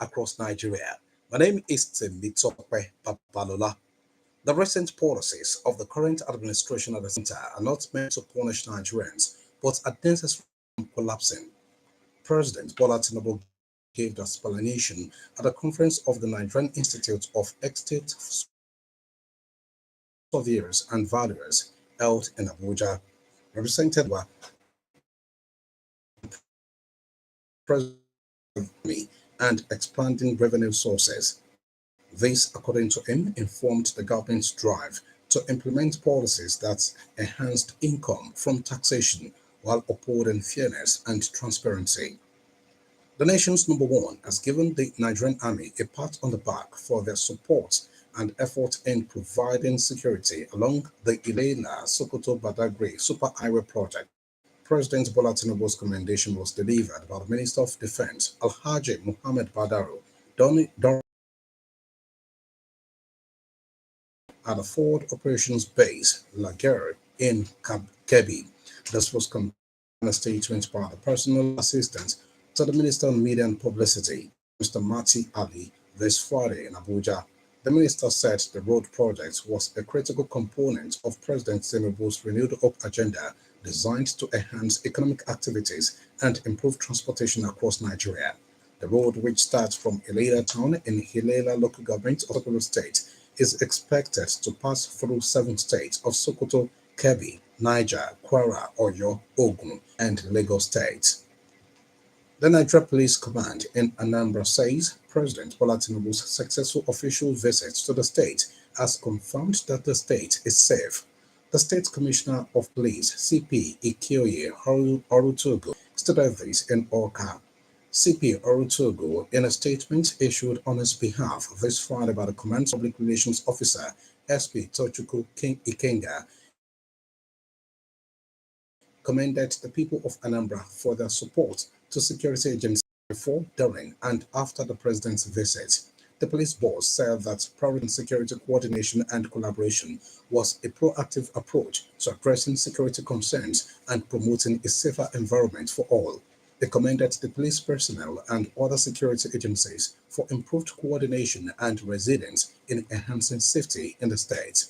across Nigeria. My name is Temitope Babalola. The recent policies of the current administration at the center are not meant to punish Nigerians, but are necessary from collapsing. President Bola Tinubu gave the explanation at a conference of the Nigerian Institute of Estate Surveyors and Valuers held in Abuja. Represented me and expanding revenue sources. This, according to him, informed the government's drive to implement policies that enhanced income from taxation while upholding fairness and transparency. The nation's number one has given the Nigerian army a pat on the back for their support and effort in providing security along the Ilela Sokoto Badagry Superhighway project. President Bola Tinubu's commendation was delivered by the Minister of Defense, Alhaji Muhammad Badaru, during at the Forward Operations Base, Laguerre, in Kebbi. This was confirmed in a statement by the personal assistant to the Minister of Media and Publicity, Mr. Mati Ali, this Friday in Abuja. The minister said the road project was a critical component of President Tinubu's Renewed Hope agenda designed to enhance economic activities and improve transportation across Nigeria. The road, which starts from Ilela town in Hilela local government of Sokoto State, is expected to pass through seven states of Sokoto, Kebbi, Niger, Kwara, Oyo, Ogun, and Lagos states. The Nigeria Police Command in Anambra says President Bola Tinubu's successful official visit to the state has confirmed that the state is safe. The State Commissioner of Police, CP Ikioye Orutogu, stated this in Oka. CP Orutogu, in a statement issued on his behalf this Friday by the Command's Public Relations Officer, SP Tochukwu Ikenga, commended the people of Anambra for their support to security agencies before, during, and after the president's visit. The police boss said that prioritizing security coordination and collaboration was a proactive approach to addressing security concerns and promoting a safer environment for all. They commended the police personnel and other security agencies for improved coordination and resilience in enhancing safety in the state.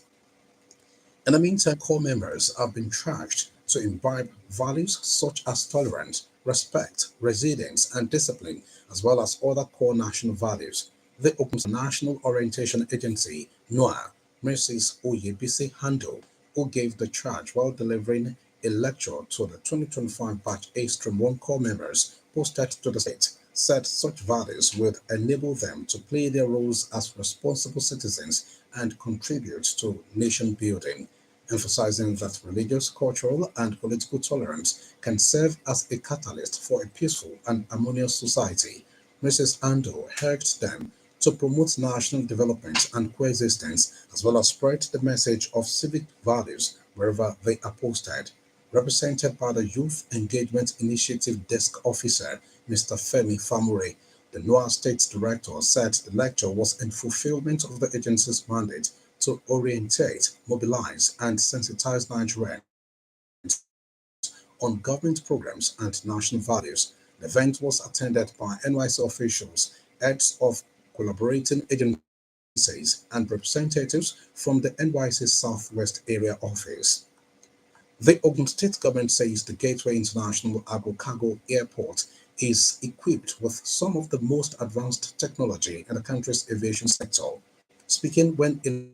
In the meantime, core members have been charged to imbibe values such as tolerance, respect, resilience, and discipline, as well as other core national values. The Open National Orientation Agency, NOAA, Mrs. Oyebisi Handel, who gave the charge while delivering a lecture to the 2025 Batch A-1 core members posted to the state, said such values would enable them to play their roles as responsible citizens and contribute to nation building, emphasizing that religious, cultural, and political tolerance can serve as a catalyst for a peaceful and harmonious society. Mrs. Ando urged them to promote national development and coexistence, as well as spread the message of civic values wherever they are posted. Represented by the Youth Engagement Initiative Desk Officer, Mr. Femi Famure, the NOAA State Director said the lecture was in fulfillment of the agency's mandate to orientate, mobilize, and sensitize Nigerians on government programs and national values. The event was attended by NYC officials, heads of collaborating agencies, and representatives from the NYC Southwest Area Office. The Ogun State government says the Gateway International Agro-Cargo Airport is equipped with some of the most advanced technology in the country's aviation sector. Speaking when he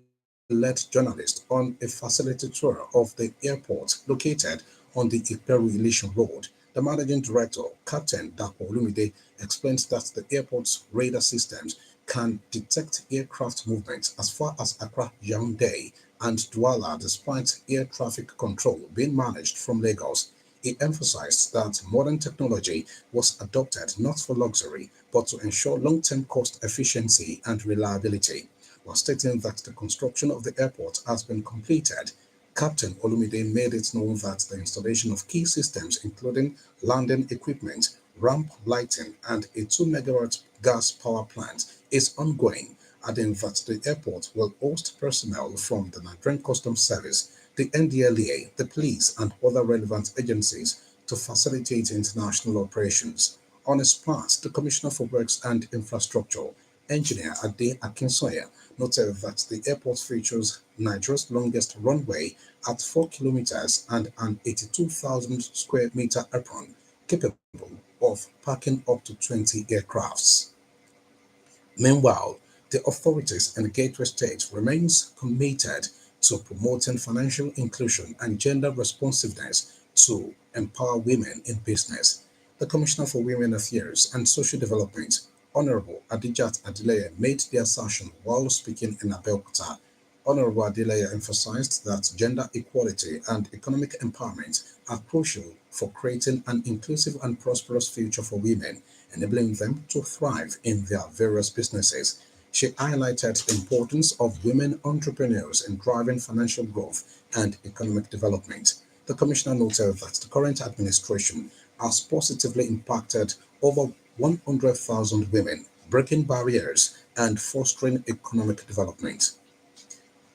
led journalists on a facility tour of the airport located on the Iperu-Ilishan Road, the managing director, Captain Dapo Olumide, explained that the airport's radar systems can detect aircraft movement as far as Accra, Yaoundé, and Douala despite air traffic control being managed from Lagos. He emphasized that modern technology was adopted not for luxury, but to ensure long-term cost efficiency and reliability. While stating that the construction of the airport has been completed, Captain Olumide made it known that the installation of key systems including landing equipment, ramp lighting, and a 2 megawatt gas power plant is ongoing, adding that the airport will host personnel from the Nigerian Customs Service, the NDLEA, the police, and other relevant agencies to facilitate international operations. On his part, the Commissioner for Works and Infrastructure, Engineer Ade Akinsoya, noted that the airport features Nigeria's longest runway at 4 kilometers and an 82,000 square meter apron capable of parking up to 20 aircrafts. Meanwhile, the authorities in the Gateway State remains committed to promoting financial inclusion and gender responsiveness to empower women in business. The Commissioner for Women Affairs and Social Development, Honorable Adijat Adeleye, made the assertion while speaking in Abeokuta. Honorable Adeleye emphasized that gender equality and economic empowerment are crucial for creating an inclusive and prosperous future for women, enabling them to thrive in their various businesses. She highlighted the importance of women entrepreneurs in driving financial growth and economic development. The commissioner noted that the current administration has positively impacted over 100,000 women, breaking barriers and fostering economic development.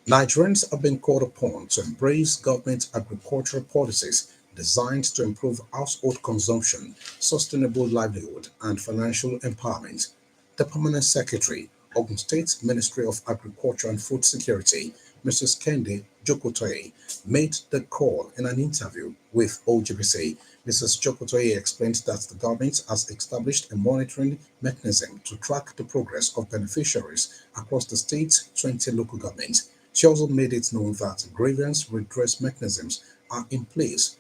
Nigerians have been called upon to embrace government agricultural policies designed to improve household consumption, sustainable livelihood, and financial empowerment. The Permanent Secretary, Ogun State Ministry of Agriculture and Food Security, Mrs. Kende Jokotoye, made the call in an interview with OGBC. Mrs. Jokotoye explained that the government has established a monitoring mechanism to track the progress of beneficiaries across the state's 20 local governments. She also made it known that grievance redress mechanisms are in place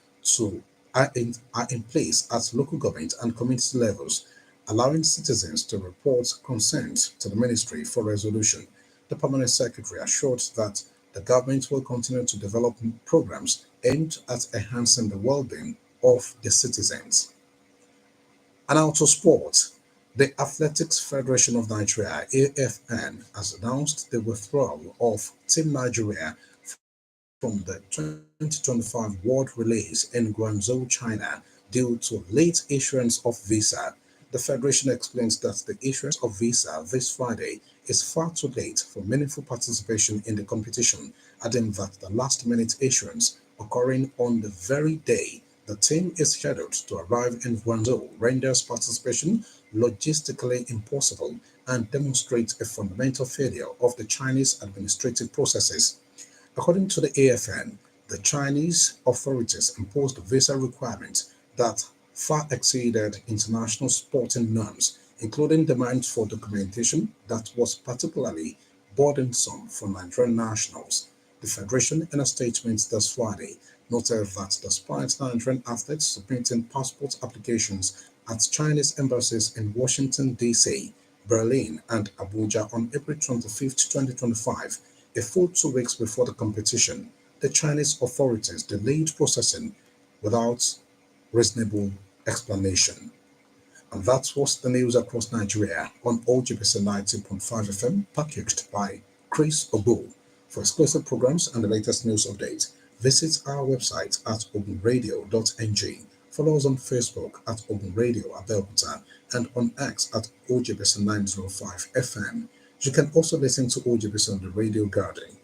are in place at local government and community levels, allowing citizens to report concerns to the ministry for resolution. The permanent secretary assured that the government will continue to develop programs aimed at enhancing the well-being of the citizens. And now to sport. The Athletics Federation of Nigeria (AFN) has announced the withdrawal of Team Nigeria from the 2025 World Relays in Guangzhou, China, due to late issuance of visa. The federation explains that the issuance of visa this Friday is far too late for meaningful participation in the competition, adding that the last-minute issuance occurring on the very day the team is scheduled to arrive in Guangzhou renders participation logistically impossible and demonstrates a fundamental failure of the Chinese administrative processes. According to the AFN, the Chinese authorities imposed visa requirements that far exceeded international sporting norms, including demands for documentation that was particularly burdensome for Nigerian nationals. The Federation, in a statement this Friday, noted that despite Nigerian athletes submitting passport applications at Chinese embassies in Washington, D.C., Berlin, and Abuja on April 25, 2025, a full 2 weeks before the competition, the Chinese authorities delayed processing without reasonable explanation. And that was the news across Nigeria on OGBC 90.5 FM, packaged by Chris Obu. For exclusive programs and the latest news updates, visit our website at openradio.ng. Follow us on Facebook at Open Radio Abeokuta and on X at OGBC 905 FM. You can also listen to OGBC on the Radio Garden